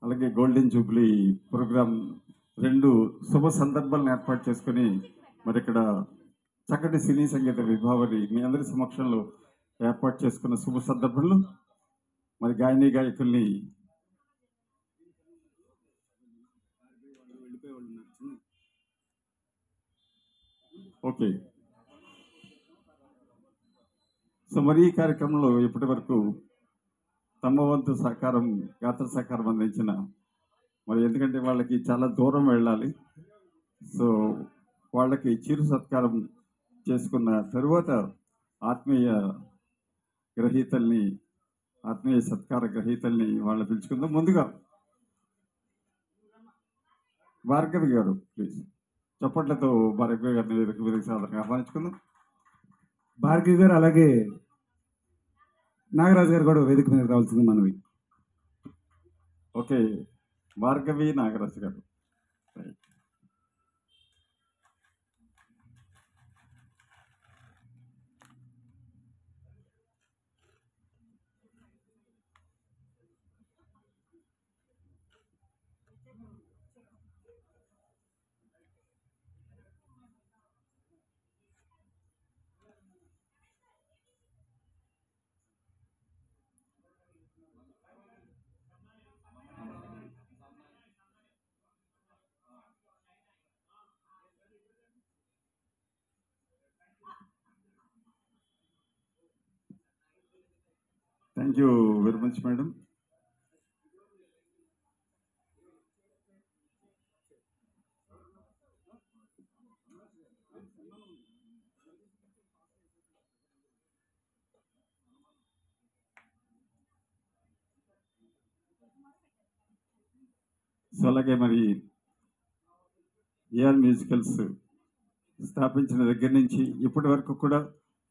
అలాగే golden Jubilee programme 2 శుభ సందర్భాలను ఏర్పాటు చేసుకొని మరి ఇక్కడ చక్కటి సినీ సంగీత విభావరి మీ అందరి సమక్షంలో ఏర్పాటు చేసుకున్న శుభ సందర్భంలో మరి గాయని గాయకుల్ని ఓకే. సో మరి ఈ కార్యక్రమంలో ఇప్పటి వరకు తమ వంతు సహకారం గాత్ర సహకారం అందించిన మరి ఎందుకంటే వాళ్ళకి చాలా దూరం వెళ్ళాలి, సో వాళ్ళకి చిరు సత్కారం చేసుకున్న తరువాత ఆత్మీయ సత్కార గ్రహీతల్ని వాళ్ళని పిలుచుకుందాం. ముందుగా భార్గవి గారు, ప్లీజ్ చప్పట్లతో భార్గవి గారిని వేదిక సాధారణంగా ఆహ్వానించుకుందాం. భార్గవి గారు అలాగే నాగరాజు గారు కూడా వేదిక మీద రావాల్సింది మనవి. ఓకే, భార్గవి నాగరాజు గారు. Thank you very much madam. So అలాగే మరి ఏఆర్ మ్యూజికల్స్ స్థాపించిన దగ్గర నుంచి ఇప్పటి వరకు కూడా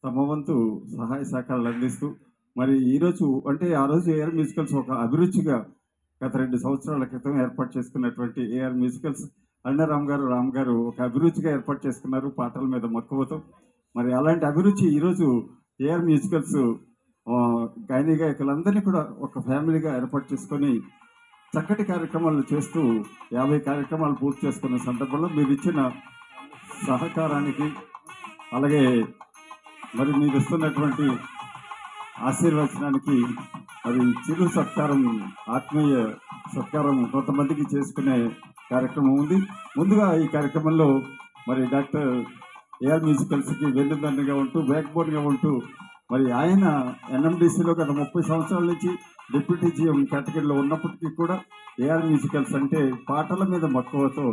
తమ వంతు సహాయ సహకారాలు అందిస్తూ మరి ఈరోజు అంటే ఆ రోజు ఏఆర్ మ్యూజికల్స్ ఒక అభిరుచిగా గత 2 సంవత్సరాల క్రితం ఏర్పాటు చేసుకున్నటువంటి ఏఆర్ మ్యూజికల్స్ రామ్ గారు ఒక అభిరుచిగా ఏర్పాటు చేసుకున్నారు పాటల మీద మక్కువతో. మరి అలాంటి అభిరుచి ఈరోజు ఏఆర్ మ్యూజికల్స్ గాయని గాయకులందరినీ కూడా ఒక ఫ్యామిలీగా ఏర్పాటు చేసుకొని చక్కటి కార్యక్రమాలు చేస్తూ 50 కార్యక్రమాలు పూర్తి చేసుకున్న సందర్భంలో మీరు ఇచ్చిన సహకారానికి అలాగే మరి మీరు ఇస్తున్నటువంటి ఆశీర్వచనానికి మరి చిరు సత్కారం, ఆత్మీయ సత్కారం కొంతమందికి చేసుకునే కార్యక్రమం ఉంది. ముందుగా ఈ కార్యక్రమంలో మరి డాక్టర్ ఏఆర్ మ్యూజికల్స్కి వెన్నుదన్నుగా ఉంటూ బ్యాక్ బోన్గా ఉంటూ మరి ఆయన ఎన్ఎండిసిలో గత 30 సంవత్సరాల నుంచి డిప్యూటీ జీఎం కేటగిరీలో ఉన్నప్పటికీ కూడా ఏఆర్ మ్యూజికల్స్ అంటే పాటల మీద మక్కువతో,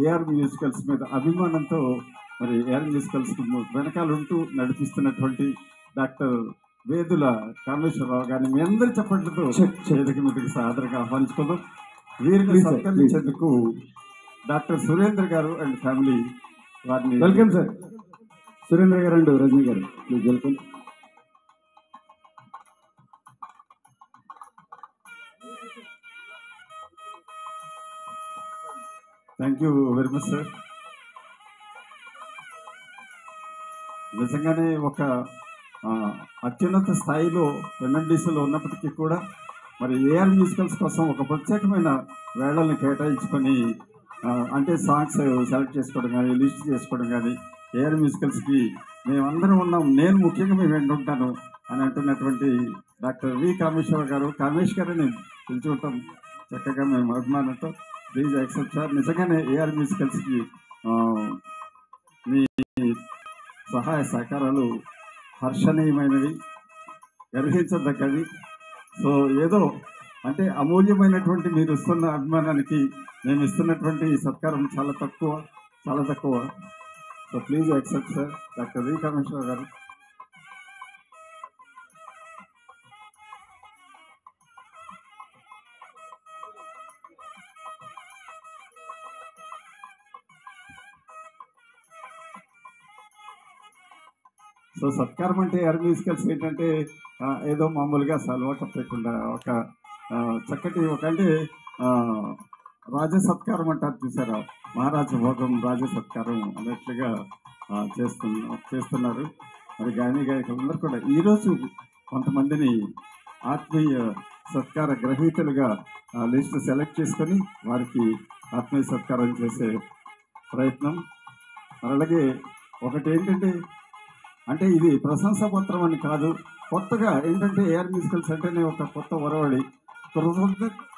ఏఆర్ మ్యూజికల్స్ మీద అభిమానంతో మరి ఏఆర్ మ్యూజికల్స్కి వెనకాల ఉంటూ నడిపిస్తున్నటువంటి డాక్టర్ వేదుల కామేశ్వరరావు గారిని మీ అందరి చెప్పట్లతో వేదిక మీదకి సాదరంగా ఆహ్వానించుకుందాం. వీరిని సత్కరించేందుకు డాక్టర్ సురేంద్ర గారు అండ్ ఫ్యామిలీ వారిని వెల్కమ్ సార్. సురేంద్ర గారు అండ్ రజనీ గారు please welcome. Thank you very much sir. నిజంగానే ఒక అత్యున్నత స్థాయిలో ఎన్ఎండిసిలో ఉన్నప్పటికీ కూడా మరి ఏఆర్ మ్యూజికల్స్ కోసం ఒక ప్రత్యేకమైన వేళల్ని కేటాయించుకొని అంటే సాంగ్స్ సెలెక్ట్ చేసుకోవడం కానీ లిస్ట్ చేసుకోవడం కానీ ఏఆర్ మ్యూజికల్స్కి మేమందరం ఉన్నాం, నేను ముఖ్యంగా మేము వెంటుంటాను అని అంటున్నటువంటి డాక్టర్ వి కామేశ్వర గారు, కామేష్ గారిని పిలుచుకుంటాం చక్కగా మేము అభిమానంతో. Please accept sir. నిజంగానే ఏఆర్ మ్యూజికల్స్కి మీ సహాయ సహకారాలు హర్షణీయమైనవి, గర్హించదగ్గవి. సో ఏదో అంటే అమూల్యమైనటువంటి మీరు ఇస్తున్న అభిమానానికి మేము ఇస్తున్నటువంటి సత్కారం చాలా తక్కువ. So please accept sir. Doctor V Kameshwara గారు. సో సత్కారం అంటే ఏఆర్ మ్యూజికల్స్ ఏంటంటే ఏదో మామూలుగా సల్వా కప్పకుండా ఒక చక్కటి ఒక అంటే రాజ సత్కారం అంటారు చూసారా, మహారాజ భోగం రాజ సత్కారం అన్నట్లుగా చేస్తున్నారు. మరి గాయని గాయకులందరూ కూడా ఈరోజు కొంతమందిని ఆత్మీయ సత్కార గ్రహీతలుగా ఆ లిస్టు సెలెక్ట్ చేసుకొని వారికి ఆత్మీయ సత్కారం చేసే ప్రయత్నం. అలాగే ఒకటి ఏంటంటే, అంటే ఇది ప్రశంసా పత్రం అని కాదు, కొత్తగా ఏంటంటే ఏఆర్ మ్యూజికల్స్ అంటేనే ఒక కొత్త ఒరవడి.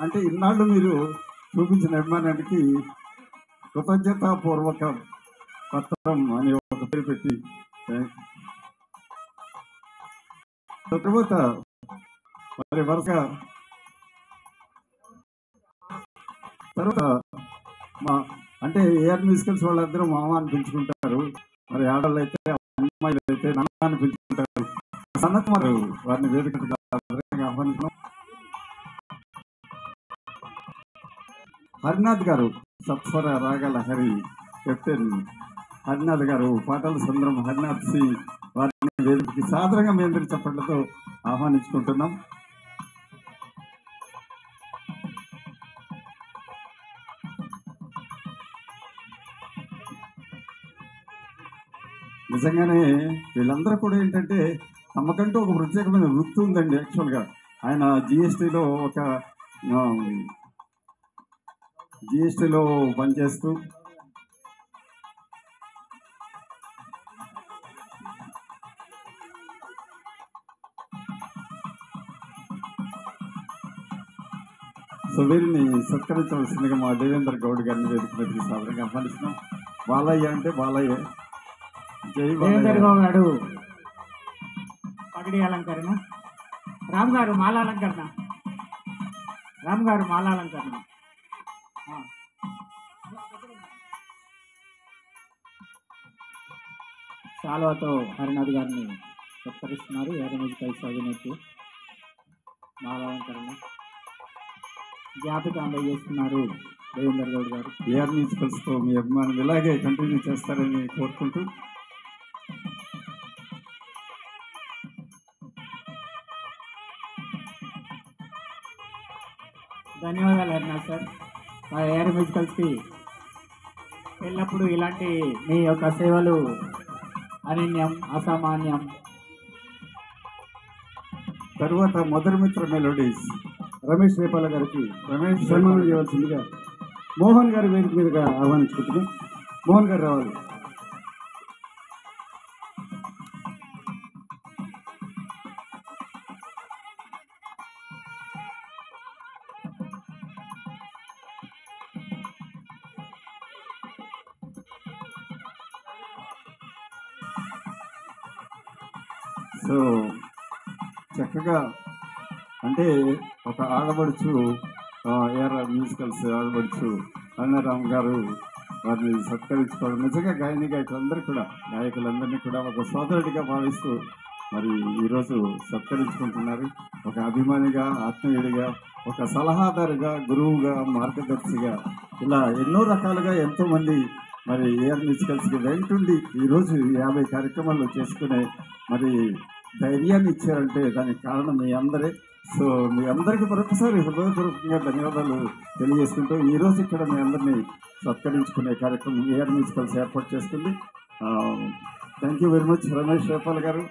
అంటే ఇన్నాళ్ళు మీరు చూపించిన అభిమానానికి కృతజ్ఞతాపూర్వక పత్రం అని ఒక పేరు పెట్టి తర్వాత మరి వరుసగా తర్వాత మా అంటే ఏఆర్ మ్యూజికల్స్ వాళ్ళందరూ మామ అనిపించుకుంటారు, మరి ఆడవాళ్ళు అయితే అమ్మాయిలు అయితే నాన్న అనిపించుకుంటారు. సన్నత్ మరి వారిని వేదికగా ఆహ్వానించాం. హరినాథ్ గారు సత్వర రాగల హరి కెప్టెన్ హరినాథ్ గారు, పాటల సుందరం హరినాథ్ సి వారిని వేదికకి సాదరంగా మీ అందరి చప్పట్లతో ఆహ్వానించుకుంటున్నాం. నిజంగానే వీళ్ళందరూ కూడా ఏంటంటే తమకంటూ ఒక ప్రత్యేకమైన వృత్తి ఉందండి. యాక్చువల్గా ఆయన జిఎస్టీలో పనిచేస్తూ సో వీరిని సత్కరించవలసిందిగా మా దేవేంద్ర గౌడ్ గారిని వేదిక మీదకి సాధారణంగా ఆహ్వానిస్తున్నాం. బాలయ్య అంటే బాలయ్య, జై దేవేందర్ బాలయ్య. గౌడ్ గారు పగడి అలంకరణ, రామ్ గారు మాల అలంకరణ, రామ్ గారు మాల అలంకరణ. శాలువాతో హరినాథ్ గారిని సత్కరిస్తున్నారు. ఏఆర్ మ్యూజికల్స్ అధినేత మాల అలంకరణ జ్ఞాపిక అందజేస్తున్నారు దేవేందర్ గౌడ్ గారు. ఏఆర్ మ్యూజికల్స్తో మీ అభిమానం ఇలాగే కంటిన్యూ చేస్తారని కోరుకుంటూ ధన్యవాదాలు హరినాథ్ సార్. మా ఏఆర్ మ్యూజికల్స్కి ఎల్లప్పుడూ ఇలాంటి మీ యొక్క సేవలు అనన్యం, అసామాన్యం. తరువాత మధుర మిత్ర మెలోడీస్ రమేష్ రేపాల గారికి రమేష్ సన్మానం చేయవలసిందిగా మోహన్ గారి వేదిక మీదుగా ఆహ్వానించుకుంటున్నాం. మోహన్ గారు రావాలి. సో చక్కగా అంటే ఒక ఆడబడుచు ఏఆర్ మ్యూజికల్స్ ఆడబడుచు అన్నారామ్ గారు వారిని సత్కరించుకోవడం నిజంగా గాయకులందరినీ కూడా ఒక సోదరుడిగా భావిస్తూ మరి ఈరోజు సత్కరించుకుంటున్నారు. ఒక అభిమానిగా, ఆత్మీయుడిగా, ఒక సలహాదారుగా, గురువుగా, మార్గదర్శిగా, ఇలా ఎన్నో రకాలుగా ఎంతోమంది మరి ఏఆర్ మ్యూజికల్స్కి వెంటుండి ఈరోజు 50 కార్యక్రమాలు చేసుకునే మరి ధైర్యాన్ని ఇచ్చారంటే దానికి కారణం మీ అందరే. సో మీ అందరికీ మరొకసారి హృదయపూర్వకంగా ధన్యవాదాలు తెలియజేసుకుంటూ ఈరోజు ఇక్కడ మీ అందరినీ సత్కరించుకునే కార్యక్రమం ఏఆర్ మ్యూజికల్స్ ఏర్పాటు చేసుకుంది. Thank you very much Ramesh Repal garu.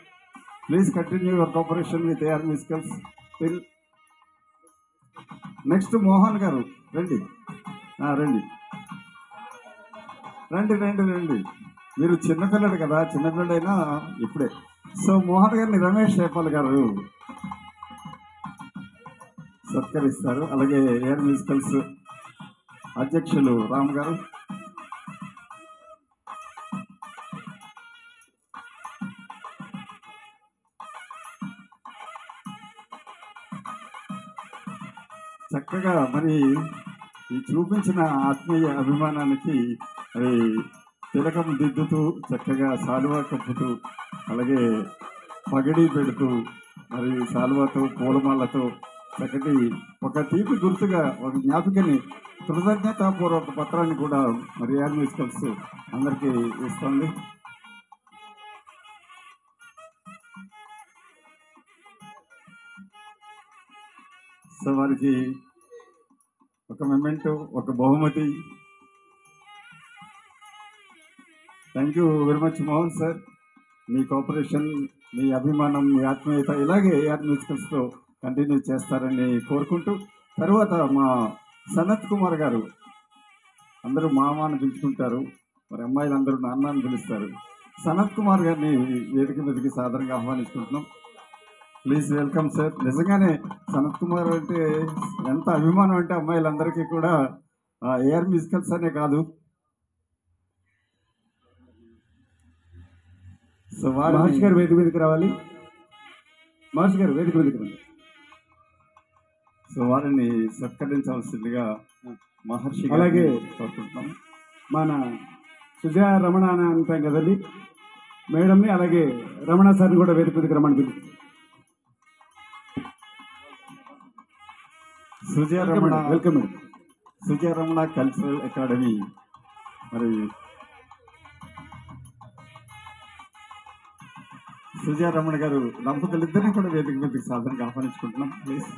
Please continue your cooperation with AR musicals. Next Mohan garu రండి, రండి రండి రండి రండి. మీరు చిన్నపిల్లడు కదా, చిన్నపిల్లడైనా ఇప్పుడే. సో మోహన్ గారిని రమేష్ రేపాల్ గారు సత్కరిస్తారు. అలాగే ఏఆర్ మ్యూజికల్స్ అధ్యక్షులు రామ్ గారు, చక్కగా మరి ఈ చూపించిన ఆత్మీయ అభిమానానికి మరి తిలకం దిద్దుతూ, చక్కగా శాలువా కప్పుతూ, అలాగే పగడి పెడుతూ, మరి శాలువాతో పూలమాలతో చక్కటి ఒక తీపి గుర్తుగా ఒక జ్ఞాపికని, కృతజ్ఞతాపూర్వక పత్రాన్ని కూడా మరి ఏఆర్ మ్యూజికల్స్ అందరికీ ఇస్తుంది. సో వారికి ఒక మెమెంటో, ఒక బహుమతి. Thank you very much Mohan sir. మీ కోఆపరేషన్, మీ అభిమానం, మీ ఆత్మీయత ఇలాగే ఏఆర్ మ్యూజికల్స్తో కంటిన్యూ చేస్తారని కోరుకుంటూ, తర్వాత మా సనత్ కుమార్ గారు, అందరూ మామ అని పిలుచుకుంటారు, మరి అమ్మాయిలు అందరూ నాన్న అని పిలుస్తారు. సనత్ కుమార్ గారిని వేదిక మీదకి సాదరంగా ఆహ్వానించుకుంటున్నాం. Please welcome sir. నిజంగానే సనత్ కుమార్ అంటే ఎంత అభిమానం అంటే అమ్మాయిలందరికీ కూడా ఏఆర్ మ్యూజికల్స్ అనే కాదు. సో మహర్షి గారు వేదిక మీదకి రావాలి. మహర్షి గారు వేదిక మీదకి రండి. సో వారిని సత్కరించవలసిందిగా మహర్షి అలాగే కోరుకుంటున్నాం. మన సుజా రమణ అని అంటాం కదండి, మేడంని, అలాగే రమణ సార్ని కూడా వేదిక మీదకి రమ్మని పిలుపు. Sujaya Ramana, welcome madam. Sujaya Ramana cultural academy మరి సుజయ రమణ గారు దంపతులిద్దరిని కూడా వేదిక మీదకి సాధారణంగా ఆహ్వానించుకుంటున్నాం. ప్లీజ్.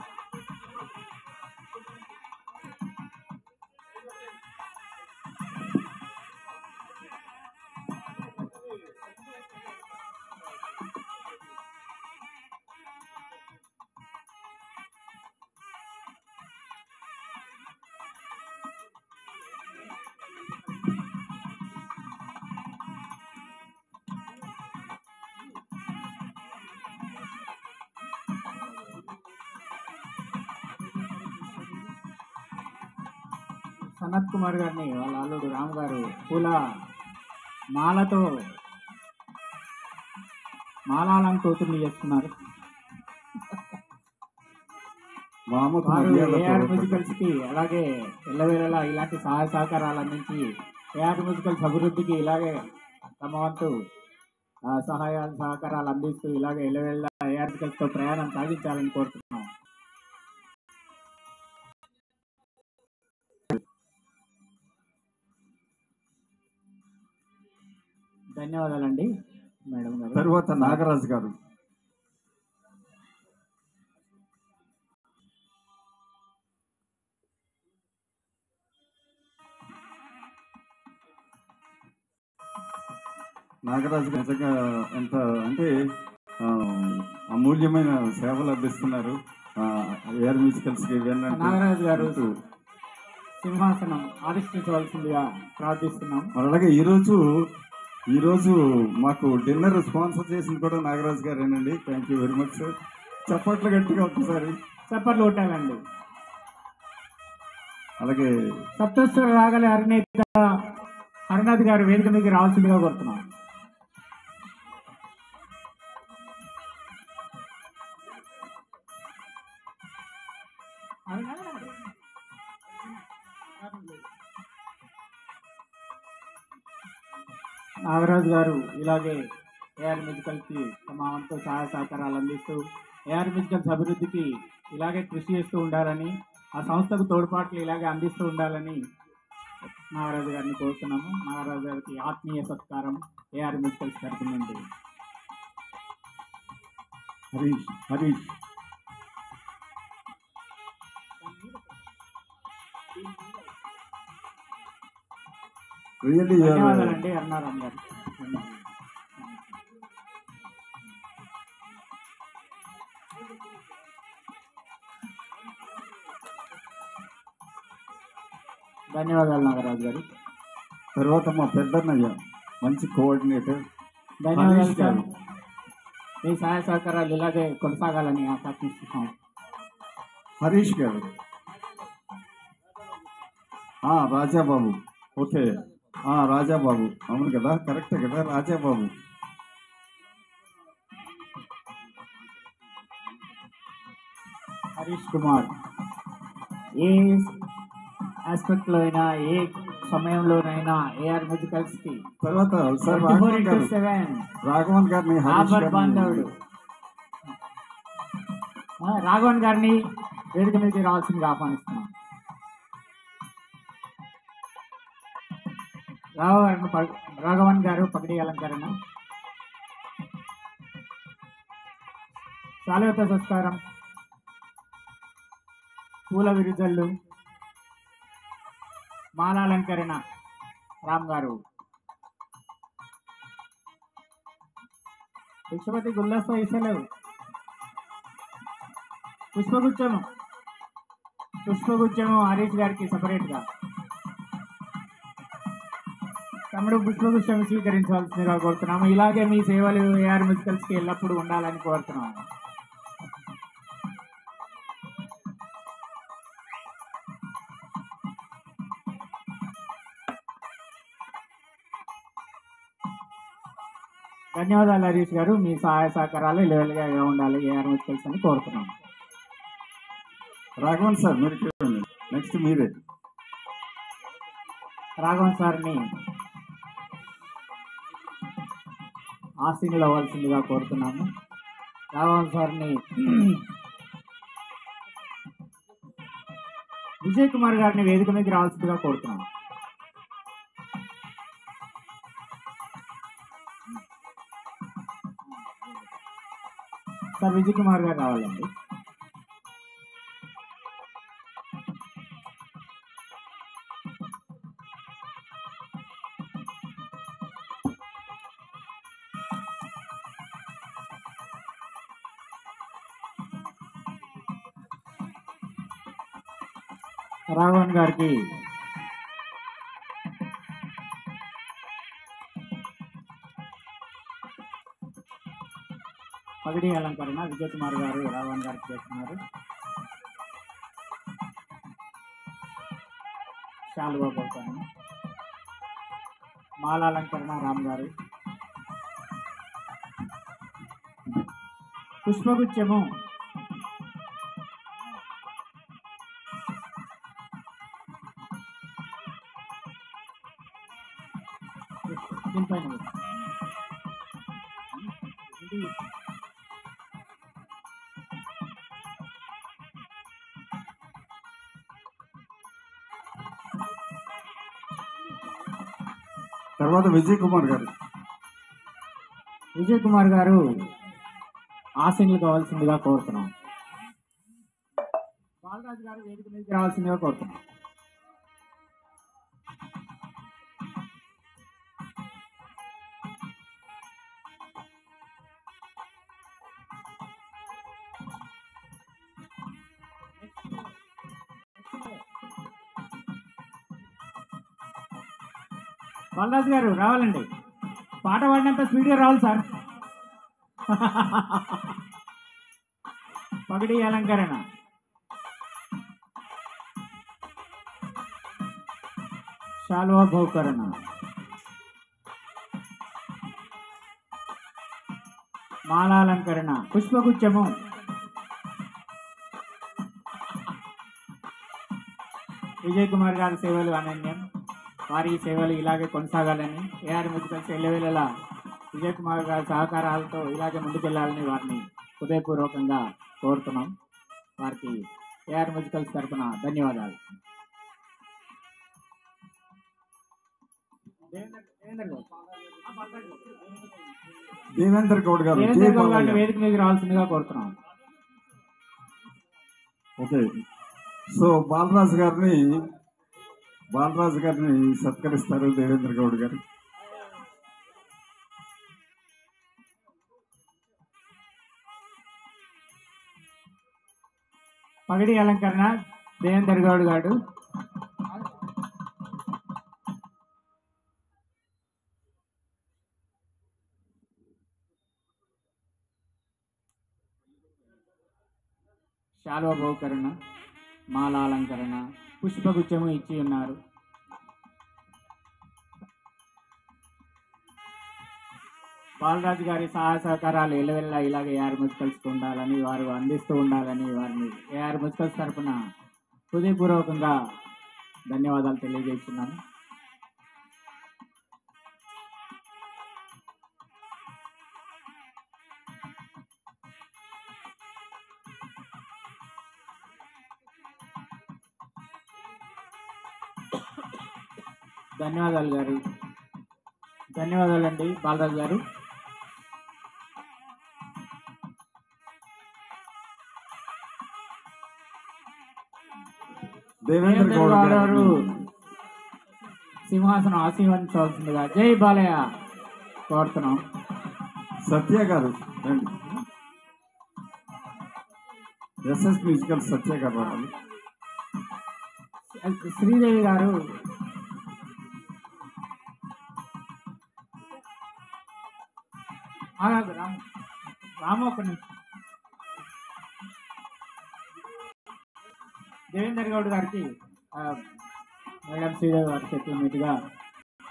సనత్ కుమార్ గారిని వాళ్ళ అల్లుడు రామ్ గారు పూల మాలతో మాలాలంకృతులు చేస్తున్నారు. మామకు వారు మర్యాదతో ఏఆర్ మ్యూజికల్స్ కి అలాగే ఎల్లవేళలా ఇలాంటి సహాయ సహకారాలు అందించి ఏఆర్ మ్యూజికల్స్ అభివృద్ధికి ఇలాగే తమ వంతు సహాయాలు సహకారాలు అందిస్తూ ఇలాగే ఎల్లవేళలా ఏఆర్ మ్యూజికల్స్ తో ప్రయాణం సాగించాలని కోరుతున్నాం. ధన్యవాదాలండి మేడం గారు. తర్వాత నాగరాజు గారు. నాగరాజు గారు నిజంగా ఎంత అంటే అమూల్యమైన సేవలు అందిస్తున్నారు ఏఆర్ మ్యూజికల్స్కి. నాగరాజు గారు సింహాసనం ఆవిష్కరించవలసిందిగా ప్రార్థిస్తున్నాం. మరి అలాగే ఈరోజు మాకు డిన్నర్ స్పాన్సర్ చేసింది కూడా నాగరాజు గారేనండి. Thank you very much sir. చప్పట్లు గట్టిగా ఒకసారి చప్పట్లు కొట్టాలండి. అలాగే సప్తస్వర రాగల అధినేత హరినాథ్ గారు వేదిక మీదకి రావాల్సిందిగా కోరుతున్నాం. నాగరాజు గారు ఇలాగే ఏఆర్ మ్యూజికల్స్ కి తమ వంతు సహాయ సహకారాలు అందిస్తూ ఏఆర్ మ్యూజికల్స్ అభివృద్ధికి ఇలాగే కృషి చేస్తూ ఉండాలని, ఆ సంస్థకు తోడ్పాట్లు ఇలాగే అందిస్తూ ఉండాలని నాగరాజు గారిని కోరుతున్నాము. నాగరాజు గారికి ఆత్మీయ సత్కారం ఏఆర్ మ్యూజికల్స్ తరఫు నుండి. హరీష్ రియల్లీ ధన్యవాదాలండి అన్నారాం గారు. ధన్యవాదాలు నాగరాజు గారు. తర్వాత మా పెద్దన్నయ్య మంచి కోఆర్డినేటర్ ధన్యవాదాలు హరీష్ సార్. గారు. మీ సహాయ సహకారాలు ఇలాగే కొనసాగాలని ఆకాంక్షిస్తున్నాం. హరీష్ గారు. రాజాబాబు. ఓకే, రాజాబాబు. అవును కదా, కరెక్టే కదా, రాజాబాబు. హరీష్ కుమార్ ఏ ఆస్పెక్ట్లో అయినా ఏ సమయంలోనైనా ఏఆర్ మ్యూజికల్స్ కి తర్వాత సార్ 24/7 రాఘవన్ గారిని హరీష్ ఆపర్ బాంధవుడు రాఘవన్ గారిని వేదిక మీదకి రావాల్సిందిగా ఆహ్వానిస్తున్నాం. రాఘవన్ గారు పగడి అలంకరణ, శాలువతో సత్కారం, పూల విరుజల్లు, మాలాలంకరణ రామ్ గారు. భిక్షపతి గుల్దస్తా ఇస్తలేవు. పుష్పగుచ్చము పుష్పగుచ్చము హరీష్ గారికి సపరేట్గా. తమ్ముడు పుష్పగుచ్చం స్వీకరించవలసిందిగా కోరుతున్నాము. ఇలాగే మీ సేవలు ఏఆర్ మ్యూజికల్స్కి ఎల్లప్పుడూ ఉండాలని కోరుతున్నాము. ధన్యవాదాలు హరీష్ గారు. మీ సహాయ సహకారాలు లెవెల్గా ఉండాలి ఏఆర్ మ్యూజికల్స్ అని కోరుతున్నాము. రాఘవన్ సార్ మీరు చూడండి, నెక్స్ట్ మీరే. రాఘవన్ సార్ని ఆశీనులు అవ్వాల్సిందిగా కోరుతున్నాము. రాఘవన్ సార్ని విజయ్ కుమార్ గారిని వేదిక మీద రావాల్సిందిగా కోరుతున్నాము. సార్ విజయ్ కుమార్ గారు రావాలండి. రాఘవన్ గారికి పగడి అలంకరణ విజయ్ కుమార్ గారు రాఘవన్ గారికి చేస్తున్నారు. శాలువా పోతాను. మాలాలంకరణ రామ్ గారు. పుష్పగుచ్చము దీనిపైన తర్వాత విజయ్ కుమార్ గారు. విజయ్ కుమార్ గారు ఆశీనులు కావాల్సిందిగా కోరుతున్నాం. బాలరాజు గారు వేదిక మీదకి రావాల్సిందిగా కోరుతున్నాం. బాలరాజు గారు రావాలండి. పాట పాడినంత స్పీడ్గా రావాలి సార్. పగడి అలంకరణ శాలువా బహుకరణ మాలాలంకరణ పుష్పగుచ్చము విజయ్ కుమార్ గారి సేవలు అనన్యం. వారి సేవలు ఇలాగే కొనసాగాలని ఏఆర్ మ్యూజికల్స్ ఎల్లవేళలా విజయ్ కుమార్ గారి సహకారాలతో ఇలాగే ముందుకెళ్లాలని వారిని హృదయపూర్వకంగా కోరుతున్నాం. వారికి ఏఆర్ మ్యూజికల్స్ తరఫున ధన్యవాదాలు. దేవేందర్ గౌడ్ గారు దేవేందర్ గౌడ్ గారిని వేదిక మీద రావాల్సిందిగా కోరుతున్నాం. ఓకే, సో బాలరాజు గారిని సత్కరిస్తారు దేవేంద్ర గౌడ్ గారు. పగడి అలంకరణ దేవేందర్ గౌడ్ గారు. శాలువ బహుకరణ మాలాలంకరణ పుష్పగుచ్చము ఇచ్చి ఉన్నారు. బాలరాజు గారి సహాయ సహకారాలు ఎల్లవెల్లా ఇలాగే ఏఆర్ మ్యూజికల్స్ ఉండాలని వారు అందిస్తూ ఉండాలని వారిని ఏఆర్ మ్యూజికల్స్ తరఫున హృదయపూర్వకంగా ధన్యవాదాలు తెలియజేస్తున్నాను. ధన్యవాదాలు గారు. ధన్యవాదాలండి బాలరాజు గారు. దేవేంద్ర గౌడ్ గారు సింహాసనం ఆశీర్వదించవలసిందిగా జై బాలయ్య కోరుతున్నాం. సత్య గారు రండి. ఎస్ఎస్ మ్యూజికల్ సత్య గారు రావాలి. శ్రీదేవి గారు ఆగాగు, రాము రాము ఒక నిమిషం. దేవేందర్ గౌడ్ గారికి మేడం శ్రీదేవి గారు చెప్పిన మీదుగా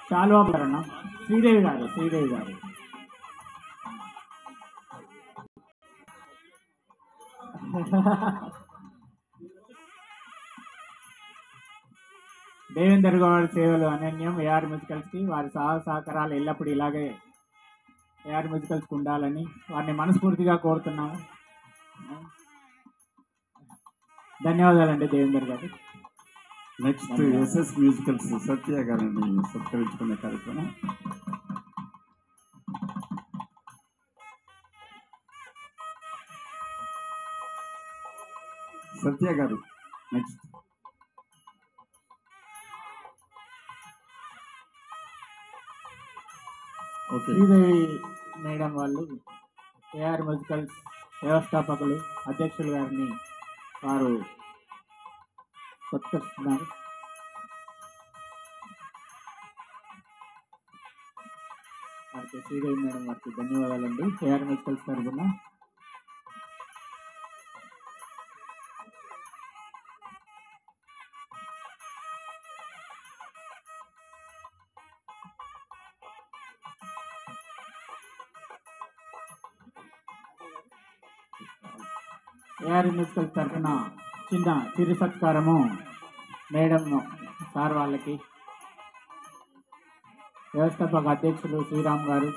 చాలు అన్న. శ్రీదేవి గారు దేవేందర్ గౌడ్ సేవలు అనన్యం. ఏఆర్ మ్యూజికల్స్కి వారి సహకారాలు ఎల్లప్పుడూ ఇలాగే ఏఆర్ మ్యూజికల్స్కి ఉండాలని వారిని మనస్ఫూర్తిగా కోరుతున్నాము. ధన్యవాదాలండి దేవేందర్ గారు. నెక్స్ట్ ఎస్ఎస్ మ్యూజికల్స్ సత్య గారిని సత్కరించుకునే కార్యక్రమం. సత్య గారు నెక్స్ట్. ఓకే, శ్రీదేవి మేడం వాళ్ళు ఏఆర్ మ్యూజికల్స్ వ్యవస్థాపకులు అధ్యక్షులు గారిని వారు సత్కరిస్తున్నారు. వారికి శ్రీదేవి మేడం వారికి ధన్యవాదాలండి ఏఆర్ మ్యూజికల్స్ తరఫున. ఏఆర్ మ్యూజికల్ తరఫున చిన్న చిరు సత్కారము మేడం సార్ వాళ్ళకి వ్యవస్థాపక అధ్యక్షులు శ్రీరామ్ గారు,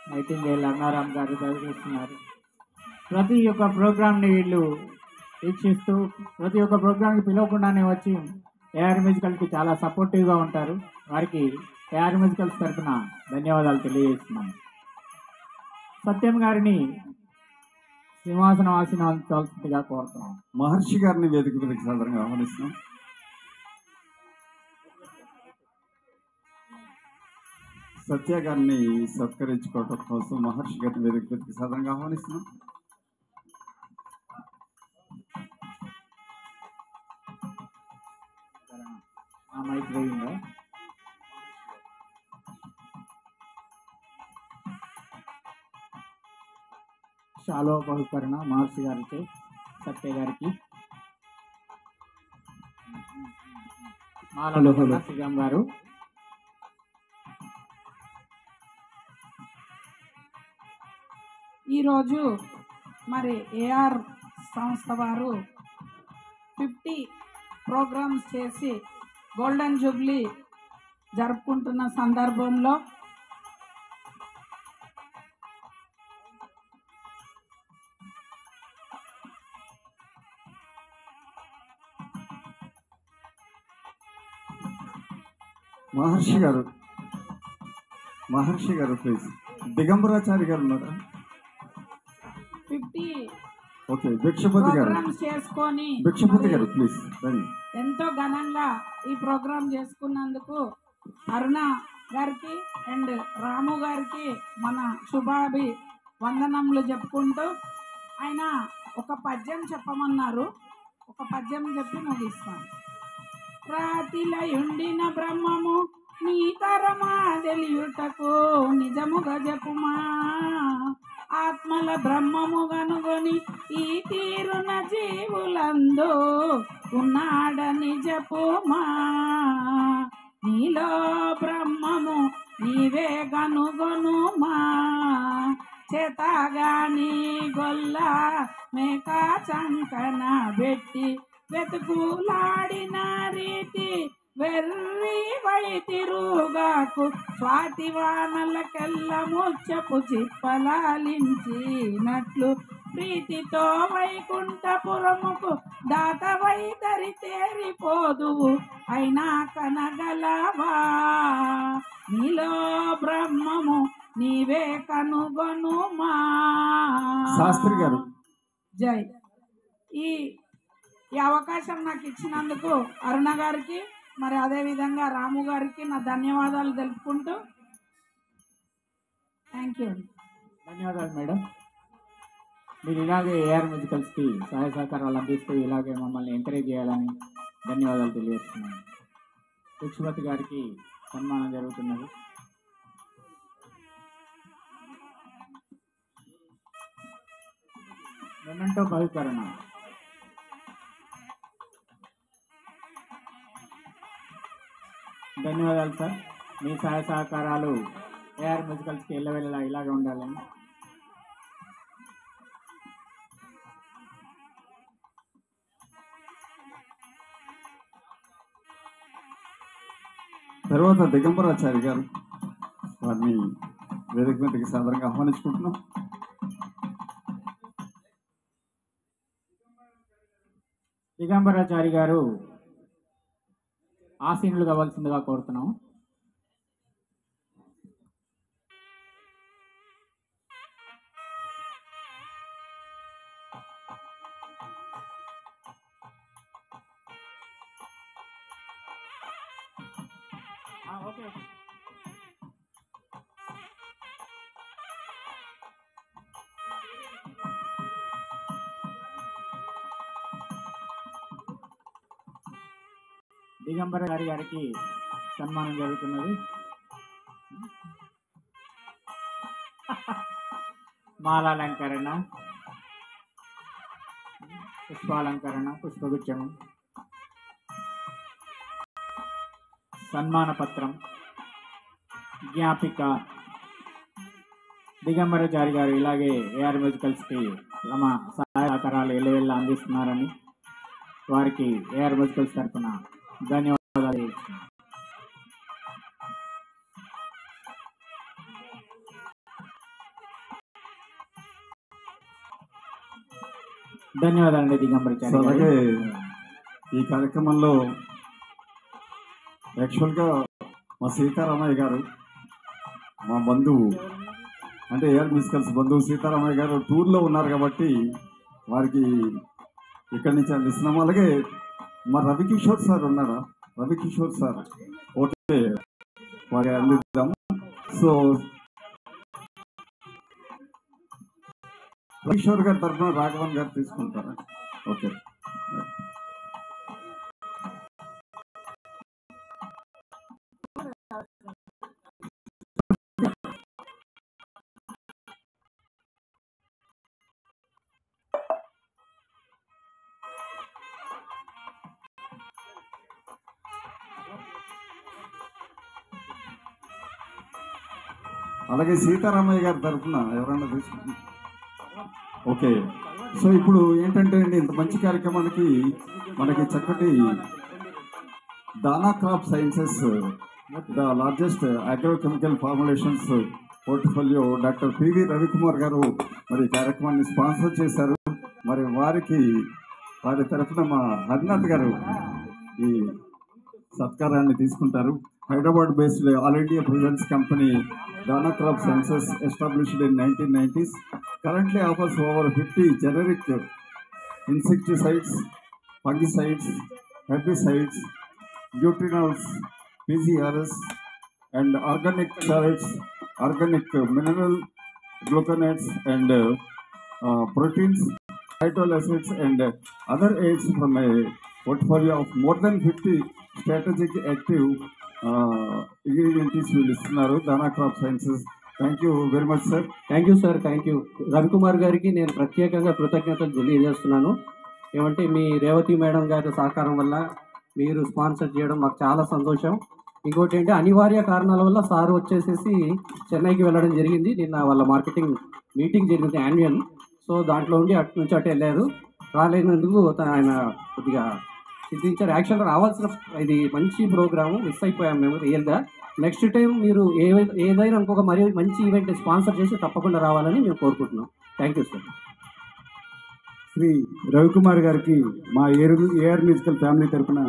నైటింగేల్ అన్నారాం గారు చదివిస్తున్నారు. ప్రతి ఒక్క ప్రోగ్రామ్ని వీళ్ళు వీక్షిస్తూ ప్రతి ఒక్క ప్రోగ్రామ్కి పిలవకుండానే వచ్చి ఏఆర్ మ్యూజికల్కి చాలా సపోర్టివ్గా ఉంటారు. వారికి ఏఆర్ మ్యూజికల్స్ తరఫున ధన్యవాదాలు తెలియజేస్తున్నాను. సత్యం గారిని సింహాసనం ఆసీనవలసిందిగా కోరుతున్నాం. మహర్షి గారిని వేదిక మీదకి సాధారణంగా ఆహ్వానిస్తున్నాం. సత్య గారిని సత్కరించుకోవడం కోసం మహర్షి గారిని వేదిక మీదకి సాధారణంగా ఆహ్వానిస్తున్నాం. మైక్ పోయిందా? శాలో బహుకరణ మహర్షి గారికి సత్య గారికి మాలలో శ్రీరామ్ గారు. ఈరోజు మరి ఏఆర్ సంస్థ వారు 50 ప్రోగ్రామ్స్ చేసి గోల్డెన్ జూబ్లీ జరుపుకుంటున్న సందర్భంలో మహర్షి గారు ప్లీజ్. దిగంబరాచారి గారు ఉన్నారా? 50 ఓకే, భిక్షపతి గారు. ప్రోగ్రామ్స్ చేసుకొని భిక్షపతి గారు ప్లీజ్ రండి. ఎంతో ఘనంగా ఈ ప్రోగ్రాం చేసుకున్నందుకు అరుణ గారికి అండ్ రాము గారికి మన శుభాభి వందనములు చెప్పుకుంటూ ఆయన ఒక పద్యం చెప్పమన్నారు. ఒక పద్యం చెప్పి ముగిస్తాను. రాతిలయుండిన బ్రహ్మము నీ తరమా తెలియుటకు నిజముగా జపుమా, ఆత్మల బ్రహ్మము గనుగొని ఈ తీరున జీవులందు ఉన్నాడని జపుమా, నీలో బ్రహ్మము నీవే గనుగొనుమా, చేతగాని గొల్ల మేక చంకన పెట్టి వెతుకులాడిన రీతి వెర్రి వైతిరుగాకు స్వాతి వానలకెల్ల ముచ్చపు చిప్పలాలించినట్లు ప్రీతితో వైకుంఠపురముకు దాతవై దరి తేరిపోదువు అయినా కనగలవా, నీలో బ్రహ్మము నీవే కనుగొనుమా. శాస్త్రి గారు. జై. ఈ అవకాశం నాకు ఇచ్చినందుకు అరుణ గారికి మరి అదేవిధంగా రాము గారికి నా ధన్యవాదాలు తెలుపుకుంటూ థ్యాంక్ యూ. ధన్యవాదాలు మేడం. మీరు ఇలాగే ఏఆర్ మ్యూజికల్స్కి సహాయ సహకారాలు అందిస్తూ ఇలాగే మమ్మల్ని ఎంకరేజ్ చేయాలని ధన్యవాదాలు తెలియజేస్తున్నాను. లక్ష్మతి గారికి సన్మానం జరుగుతున్నది. మెమెంటో బహికరణ. ధన్యవాదాలు సార్. మీ సహాయ సహకారాలు ఏఆర్ మ్యూజికల్స్కి ఎల్లవెల్లలా ఇలాగే ఉండాలని. తర్వాత దిగంబరాచారి గారు, వారిని వేదిక మీదకి సాధారణంగా ఆహ్వానించుకుంటున్నాం. దిగంబరాచారి గారు ఆసీనులు కావాల్సిందిగా కోరుతున్నాం. ఓకే. దిగంబర గారికి సన్మానం జరుగుతున్నది. మాలాలంకరణ, పుష్పాలంకరణ, పుష్పగుచ్చము, సన్మాన పత్రం, జ్ఞాపిక. దిగంబరాచారి గారు ఇలాగే ఏఆర్ మ్యూజికల్స్కి తమ సహాయకరాలు ఎల్లవెల్లా అందిస్తున్నారని వారికి ఏఆర్ మ్యూజికల్స్ తరఫున ధన్యవాదాలు. ధన్యవాదాలండి దిగంబరాచారి గారు. అలాగే ఈ కార్యక్రమంలో యాక్చువల్గా మా సీతారామయ్య గారు, మా బంధువు, అంటే ఏఆర్ మ్యూజికల్స్ బంధువు సీతారామయ్య గారు టూర్లో ఉన్నారు కాబట్టి వారికి ఇక్కడి నుంచి అందిస్తున్నాము. అలాగే మా రవికిషోర్ సార్ ఉన్నారా, రవికిషోర్ సార్ ఓకే వారికి అందిద్దాము. సో రవికిషోర్ గారి తరఫున రాఘవన్ గారు తీసుకుంటారా? ఓకే. అలాగే సీతారామయ్య గారి తరఫున ఎవరైనా తీసుకుంటారు? ఓకే. సో ఇప్పుడు ఏంటంటే అండి, ఇంత మంచి కార్యక్రమానికి మనకి చక్కటి దానా crop sciences the largest agrochemical formulations portfolio doctor PV Ravikumar గారు మరి కార్యక్రమాన్ని స్పాన్సర్ చేశారు. మరి వారి తరఫున మా హరినాథ్ గారు ఈ సత్కారాన్ని తీసుకుంటారు. Hyderabad based all India presence company Dana Crop Sciences, established in 1990s, currently offers over 50 generic insecticides, fungicides, herbicides, nutrients, PGRS, and organic chelates, organic mineral gluconates, and proteins, phytol acids, and other aids from a portfolio of more than 50 strategic active ingredients వీళ్ళు ఇస్తున్నారు దానా crop sciences. Thank you very much sir. Thank you sir, thank you. Ravikumar గారికి నేను ప్రత్యేకంగా కృతజ్ఞతలు తెలియజేస్తున్నాను. ఏమంటే మీ Revathi madam గారి సహకారం వల్ల మీరు స్పాన్సర్ చేయడం మాకు చాలా సంతోషం. ఇంకోటి ఏంటి, అనివార్య కారణాల వల్ల సార్ వచ్చేసేసి చెన్నైకి వెళ్ళడం జరిగింది. నిన్న వాళ్ళ మార్కెటింగ్ మీటింగ్ జరిగింది యాన్యువల్. సో దాంట్లో ఉండి అటు నుంచి అటు వెళ్ళారు. రాలేనందుకు ఆయన కొద్దిగా సిద్ధించారు. యాక్చువల్గా రావాల్సిన ఇది మంచి ప్రోగ్రాము మిస్ అయిపోయాం మేము రియల్గా. నెక్స్ట్ టైం మీరు ఏదైనా ఇంకొక మరీ మంచి ఈవెంట్ స్పాన్సర్ చేసి తప్పకుండా రావాలని మేము కోరుకుంటున్నాం. Thank you sir. Shri Ravikumar గారికి మా ఏఆర్ మ్యూజికల్ ఫ్యామిలీ తరఫున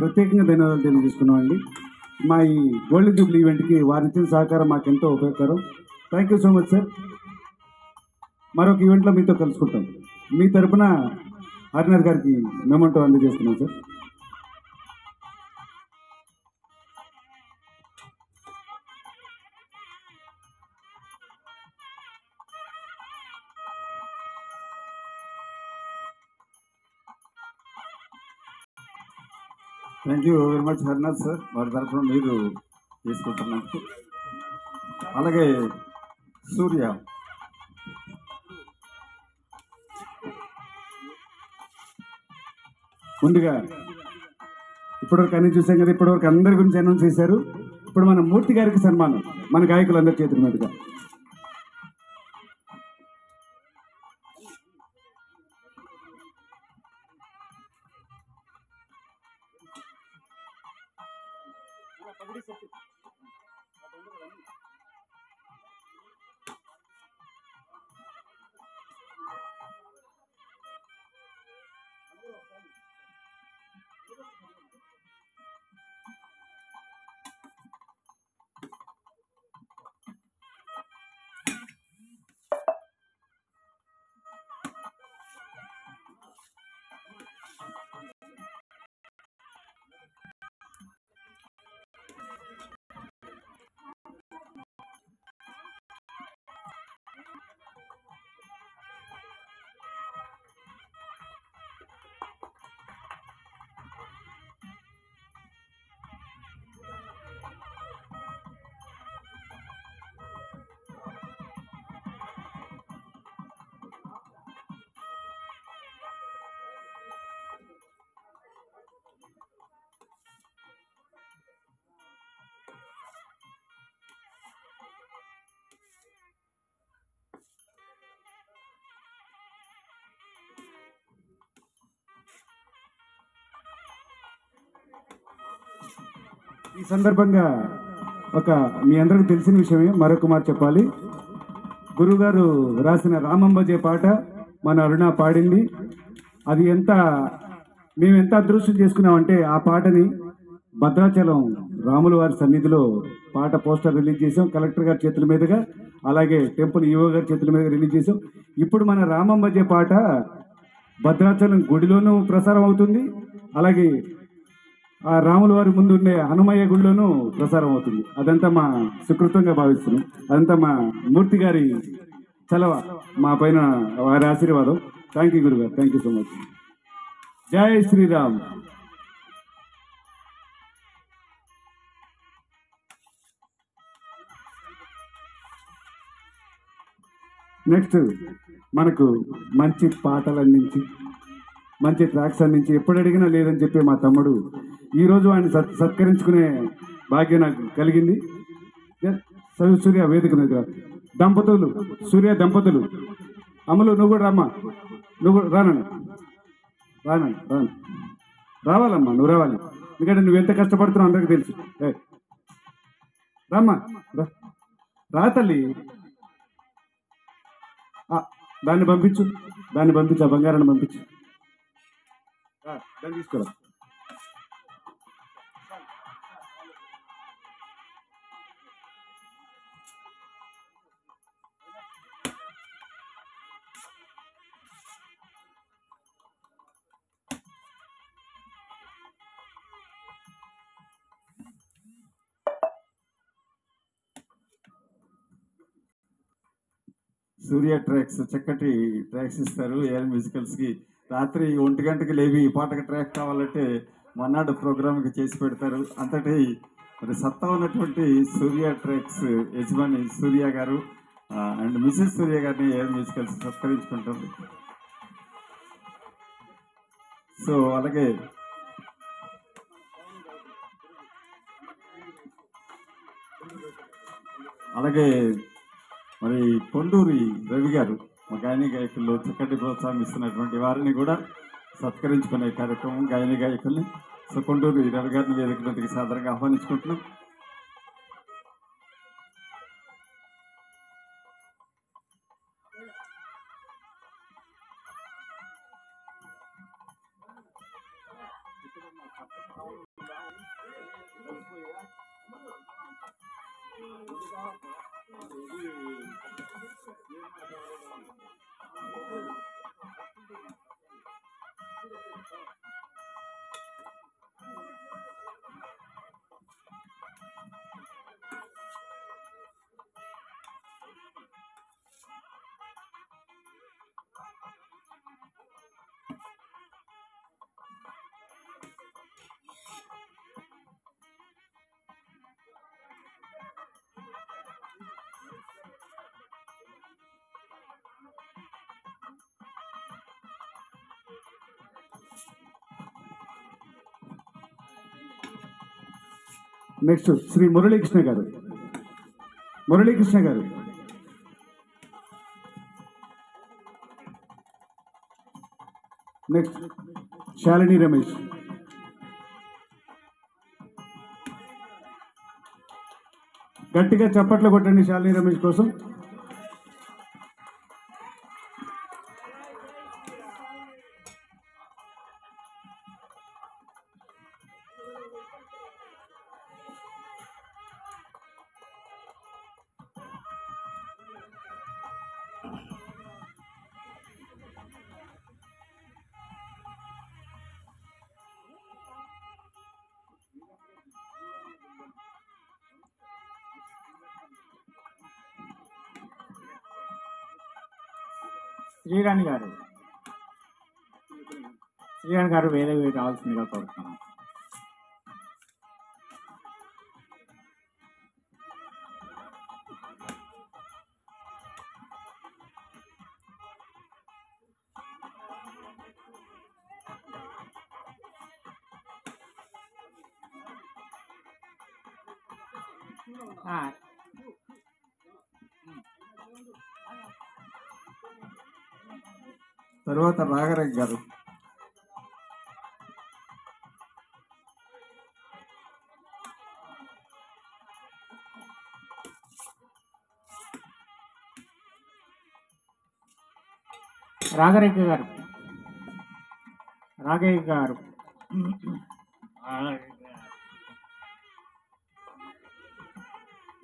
ప్రత్యేకంగా ధన్యవాదాలు తెలియజేసుకున్నామండి. మా ఈ గోల్డ్ జూబ్లీ ఈవెంట్కి వారిచ్చిన సహకారం మాకు ఎంతో ఉపయోగకరం. Thank you so much sir. మరొక ఈవెంట్లో మీతో కలుసుకుంటాం. మీ తరఫున హరినాథ్ గారికి మెమెంటో అందజేస్తున్నాం sir. Thank you very much Harinath sir, వారి తరఫున మీరు తీసుకుంటున్నారు. అలాగే సూర్య. ముందుగా ఇప్పటివరకు అన్ని చూసాం కదా, ఇప్పటివరకు అందరి గురించి అనౌన్స్ చేశారు. ఇప్పుడు మన మూర్తి గారికి సన్మానం మన గాయకులందరి చేతుల మీదుగా. ఈ సందర్భంగా మీ అందరికీ తెలిసిన విషయమే మరొక మాట చెప్పాలి. గురుగారు రాసిన రామంబజే పాట మన అరుణ పాడింది. అది మేము ఎంత అదృష్టం చేసుకున్నామంటే ఆ పాటని భద్రాచలం రాముల వారి సన్నిధిలో పాట పోస్టర్ రిలీజ్ చేసాం కలెక్టర్ గారి చేతుల మీదుగా, అలాగే టెంపుల్ ఈవో గారి చేతుల మీదుగా రిలీజ్ చేసాం. ఇప్పుడు మన రామంబజే పాట భద్రాచలం గుడిలోనూ ప్రసారం అవుతుంది, అలాగే ఆ రాముల వారి ముందు ఉండే హనుమయ్య గుడిలోనూ ప్రసారం అవుతుంది. అదంతా మా సుకృతంగా భావిస్తున్నాం. అదంతా మా మూర్తి గారి చలవ, మా పైన వారి ఆశీర్వాదం. థ్యాంక్ యూ గురుగారు, థ్యాంక్ యూ సో మచ్. జై శ్రీరామ్. నెక్స్ట్ మనకు మంచి పాటలు అందించి మంచి ట్రాక్స్ అందించి ఎప్పుడు అడిగినా లేదని చెప్పి మా తమ్ముడు ఈరోజు ఆయన సత్కరించుకునే భాగ్యం నాకు కలిగింది. సూర్య వేదిక మీద దంపతులు, సూర్య దంపతులు. అమలు నువ్వు కూడా రమ్మా, నువ్వు రానండి రావాలమ్మా, నువ్వు రావాలి. ఎందుకంటే నువ్వు ఎంత కష్టపడుతున్నావు అందరికీ తెలుసు. రామ్మా, రా తల్లి. దాన్ని పంపించు, ఆ బంగారాన్ని పంపించు, దాన్ని తీసుకురా. సూర్య ట్రాక్స్ చక్కటి ట్రాక్స్ ఇస్తారు ఏఆర్ మ్యూజికల్స్కి. రాత్రి 1 గంటకి లేవి ఈ పాటకి ట్రాక్ కావాలంటే మన్నాడు ప్రోగ్రామ్కి చేసి పెడతారు. అంతటి మరి సత్తా ఉన్నటువంటి సూర్య ట్రాక్స్ యజమాని సూర్య గారు అండ్ మిసెస్ సూర్య గారిని ఏఆర్ మ్యూజికల్స్ సత్కరించుకుంటుంది. సో అలాగే మరి కొండూరి రవి గారు మా గాయని గాయకుల్లో చక్కటి ప్రోత్సాహం ఇస్తున్నటువంటి వారిని కూడా సత్కరించుకునే కార్యక్రమం గాయని గాయకుల్ని. సో కొండూరి రవి గారిని వేదిక మీదకి సాదరంగా ఆహ్వానించుకుంటున్నాం. నెక్స్ట్ శ్రీ మురళీకృష్ణ గారు. మురళీకృష్ణ గారు. నెక్స్ట్ శాలిని రమేష్. గట్టిగా చప్పట్లు కొట్టండి శాలిని రమేష్ కోసం. శ్రీరాణి గారు వేరే రావాల్సిందిగా కోరుతున్నాను. తర్వాత రాఘరేఖ్ గారు. రాఘరేఖ గారు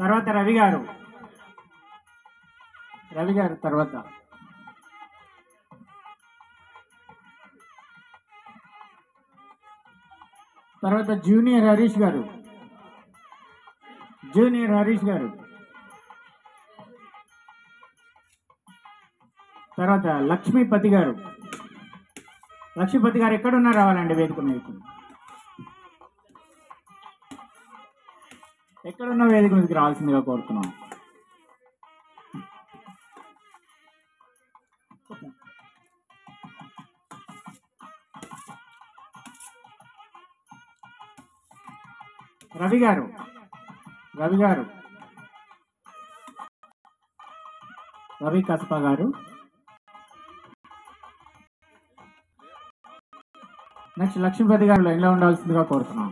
తర్వాత రవి గారు తర్వాత జూనియర్ హరీష్ గారు తర్వాత లక్ష్మీపతి గారు ఎక్కడున్నా రావాలండి వేదిక మీదకి. ఎక్కడున్న వేదిక మీదకి రావాల్సిందిగా కోరుతున్నాం. రవి గారు రవి కస్పా గారు. నెక్స్ట్ లక్ష్మీపతి గారు లైన్లో ఉండాల్సిందిగా కోరుతున్నాం.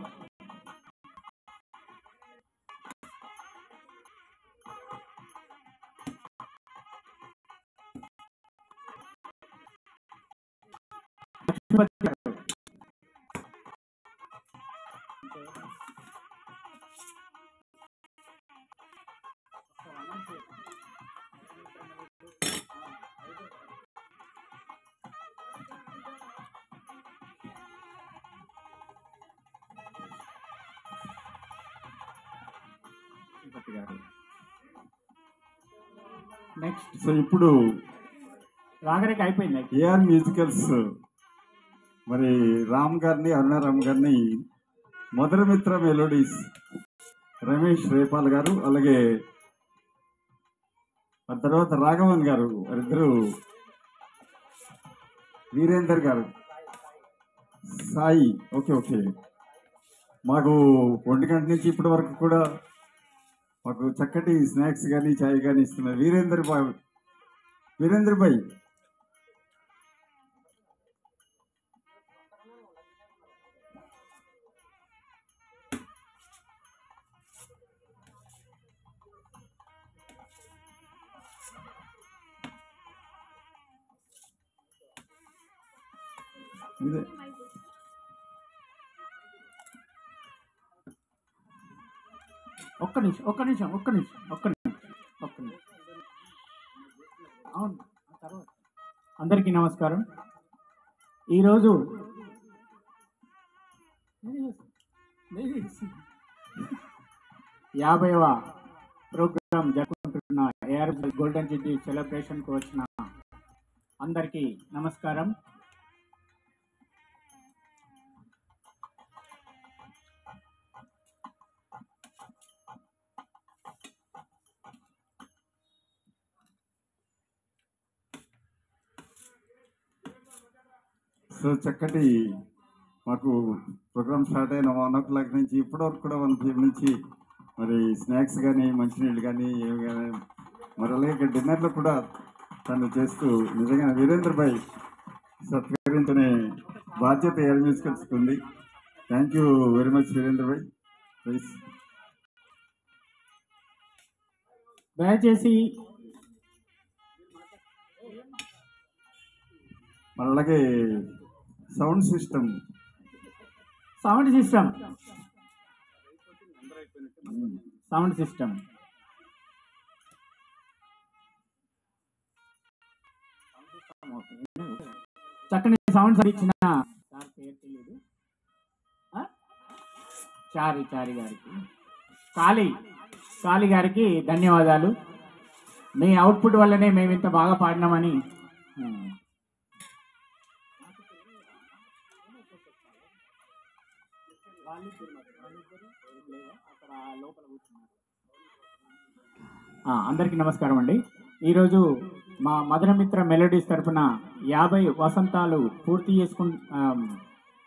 లక్ష్మీపతి గారు నెక్స్ట్ సో ఇప్పుడు రాగరేఖ అయిపోయింది. ఏఆర్ మ్యూజికల్స్ మరి రామ్ గారిని, అరుణారామ్ గారిని, మధురమిత్ర మెలోడీస్ రమేష్ రేపాల్ గారు, అలాగే ఆ తర్వాత రాఘవన్ గారు, వారిద్దరు వీరేందర్ గారు, సాయి. ఓకే మాకు 1 గంట నుంచి ఇప్పటి వరకు కూడా మాకు చక్కటి స్నాక్స్ కానీ చాయ్ కానీ ఇస్తున్నారు. వీరేందర్ భాయ్ ఇదే ఒక్క నిమిషం. అవును, అందరికీ నమస్కారం. ఈరోజు 50వ ప్రోగ్రాం జరుపుకుంటున్న ఏఆర్ గోల్డెన్ జూబ్లీ సెలబ్రేషన్కు వచ్చిన అందరికీ నమస్కారం. సో చక్కటి మాకు ప్రోగ్రామ్ స్టార్ట్ అయిన 1 o'clock నుంచి ఇప్పటివరకు కూడా 1 PM నుంచి మరి స్నాక్స్ కానీ మంచినీళ్ళు కానీ ఏవి కానీ మరి అలాగే డిన్నర్లో కూడా తను చేస్తూ నిజంగా వీరేంద్ర భాయ్ సత్కరించనే బాధ్యత ఏఆర్ మ్యూజికల్స్కి ఉంది. Thank you very much Veerendra భాయ్. ప్లీజ్. దయచేసి మరి అలాగే సౌండ్ సిస్టమ్ చక్కని సౌండ్స్ ఇచ్చిన సార్ పేరు తెలియదు, చారి గారికి, కాళీ గారికి ధన్యవాదాలు. మీ అవుట్పుట్ వల్లనే మేము ఇంత బాగా పాడినామని. అందరికీ నమస్కారం అండి. ఈరోజు మా మధురమిత్ర మెలోడీస్ తరఫున 50 వసంతాలు పూర్తి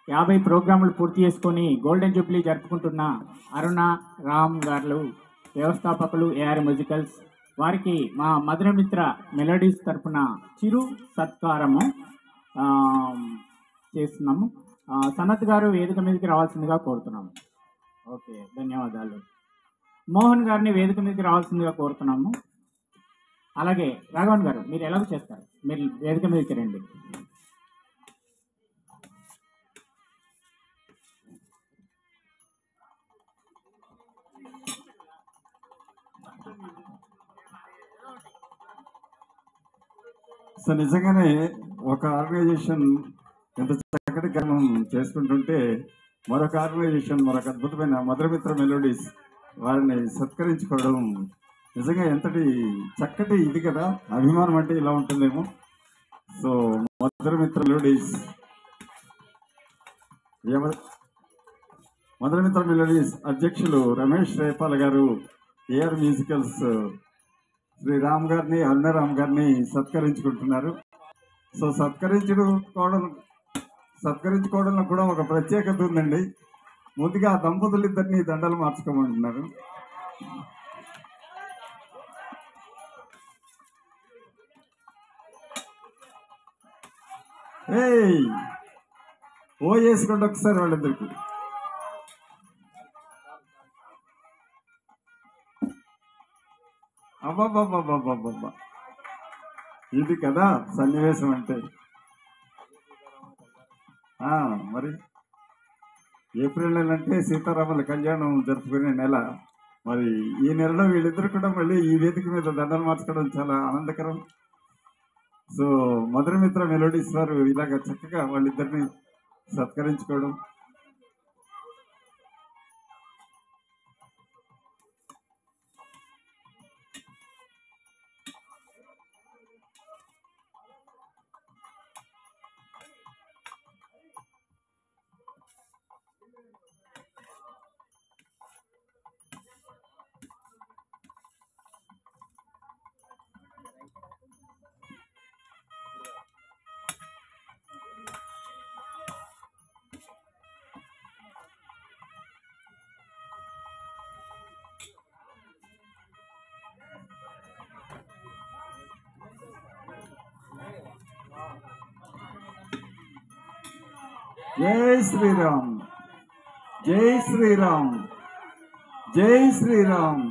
50 ప్రోగ్రాములు పూర్తి చేసుకొని గోల్డెన్ జూబ్లీ జరుపుకుంటున్న అరుణ రామ్ గారు వ్యవస్థాపకులు ఏఆర్ మ్యూజికల్స్ వారికి మా మధురమిత్ర మెలోడీస్ తరఫున చిరు సత్కారము చేస్తున్నాము. సనత్ గారు వేదిక మీదకి రావాల్సిందిగా కోరుతున్నాము. ఓకే, ధన్యవాదాలు. మోహన్ గారిని వేదిక మీదకి రావాల్సిందిగా కోరుతున్నాము. అలాగే రాఘవన్ గారు మీరు ఎలాగో చేస్తారు, మీరు వేదిక మీదకి రండి. సో నిజంగానే ఒక ఆర్గనైజేషన్ ఎంత చక్కటి క్రమం చేసుకుంటుంటే మరొక ఆర్గనైజేషన్ మరొక అద్భుతమైన మధురమిత్ర మెలోడీస్ వారిని సత్కరించుకోవడం నిజంగా ఎంతటి చక్కటి ఇది కదా. అభిమానం అంటే ఇలా ఉంటుందేమో. సో మధురమిత్ర మెలోడీస్ అధ్యక్షులు రమేష్ రేపాల్ గారు ఏఆర్ మ్యూజికల్స్ శ్రీ రామ్ గారిని అరుణరామ్ గారిని సత్కరించుకుంటున్నారు. సో సత్కరించుకోవడంలో కూడా ఒక ప్రత్యేకత ఉందండి. ముందుగా ఆ దంపతులిద్దరిని దండలు మార్చుకోమంటున్నారు. ఓ వేసుకోండి ఒకసారి వాళ్ళిద్దరికి. అబ్బాబ్బాబ్బాబ్బాబ్బా, ఇది కదా సన్నివేశం అంటే. మరి ఏప్రిల్ నెల అంటే సీతారాముల కళ్యాణం జరుపుకునే నెల. మరి ఈ నెలలో వీళ్ళిద్దరు కూడా మళ్ళీ ఈ వేదిక మీద దండలు మార్చుకోవడం చాలా ఆనందకరం. సో మధురమిత్ర మెలోడీస్ వారు ఇలాగ చక్కగా వాళ్ళిద్దరిని సత్కరించుకోవడం జై శ్రీరామ్, జై శ్రీరామ్, జై శ్రీరామ్.